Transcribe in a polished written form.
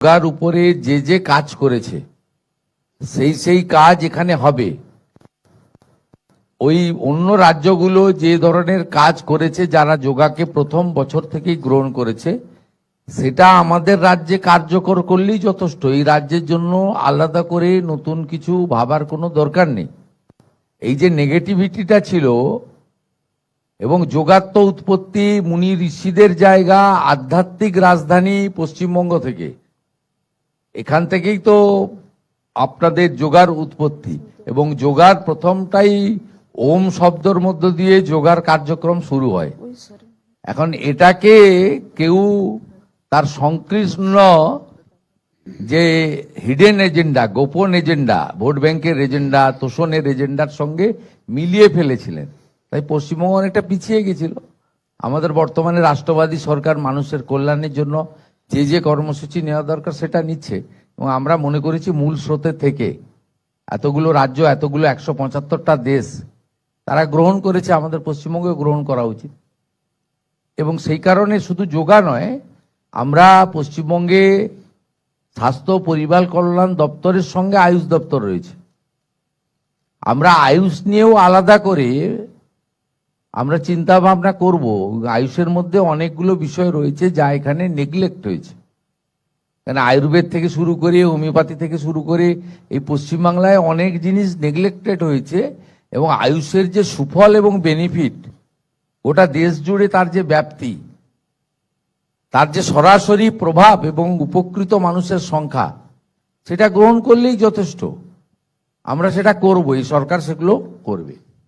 যোগার উপরে যে যে কাজ করেছে সেই কাজ এখানে হবে। ওই অন্য রাজ্যগুলো যে ধরনের কাজ করেছে, যারা যোগাকে প্রথম বছর থেকেই গ্রহণ করেছে, সেটা আমাদের রাজ্যে কার্যকর করলেই যথেষ্ট। এই রাজ্যের জন্য আলাদা করে নতুন কিছু ভাবার কোনো দরকার নেই। এই যে নেগেটিভিটিটা ছিল, এবং যোগার তো উৎপত্তি মুনি ঋষিদের জায়গা, আধ্যাত্মিক রাজধানী পশ্চিমবঙ্গ থেকে, এখান থেকেই তো আপনাদের যোগার উৎপত্তি। এবং যোগার প্রথমটাই ওম শব্দের মধ্য দিয়ে যোগার কার্যক্রম শুরু হয়। এখন এটাকে কেউ তার সংকীর্ণ যে হিডেন এজেন্ডা, গোপন এজেন্ডা, ভোট ব্যাংকের এজেন্ডা, তোষণের এজেন্ডার সঙ্গে মিলিয়ে ফেলেছিলেন। তাই পশ্চিমবঙ্গ অনেকটা পিছিয়ে গেছিল। আমাদের বর্তমানে রাষ্ট্রবাদী সরকার মানুষের কল্যাণের জন্য যে যে কর্মসূচি নেওয়া দরকার সেটা নিচ্ছে, এবং আমরা মনে করেছি মূল স্রোতে থেকে এতগুলো রাজ্য, এতগুলো 175টা দেশ তারা গ্রহণ করেছে, আমাদের পশ্চিমবঙ্গে গ্রহণ করা উচিত। এবং সেই কারণে শুধু যোগা নয়, আমরা পশ্চিমবঙ্গে স্বাস্থ্য পরিবার কল্যাণ দপ্তরের সঙ্গে আয়ুষ দপ্তর রয়েছে। আমরা আয়ুষ নিয়েও আলাদা করে আমরা চিন্তা ভাবনা করব। আয়ুষের মধ্যে অনেকগুলো বিষয় রয়েছে যা এখানে নেগলেক্ট হয়েছে। কারণ আয়ুর্বেদ থেকে শুরু করে, হোমিওপ্যাথি থেকে শুরু করে এই পশ্চিমবাংলায় অনেক জিনিস নেগলেক্টেড হয়েছে। এবং আয়ুষের যে সুফল এবং বেনিফিট, গোটা দেশ জুড়ে তার যে ব্যাপ্তি, তার যে সরাসরি প্রভাব এবং উপকৃত মানুষের সংখ্যা, সেটা গ্রহণ করলেই যথেষ্ট। আমরা সেটা করব, এই সরকার সেগুলো করবে।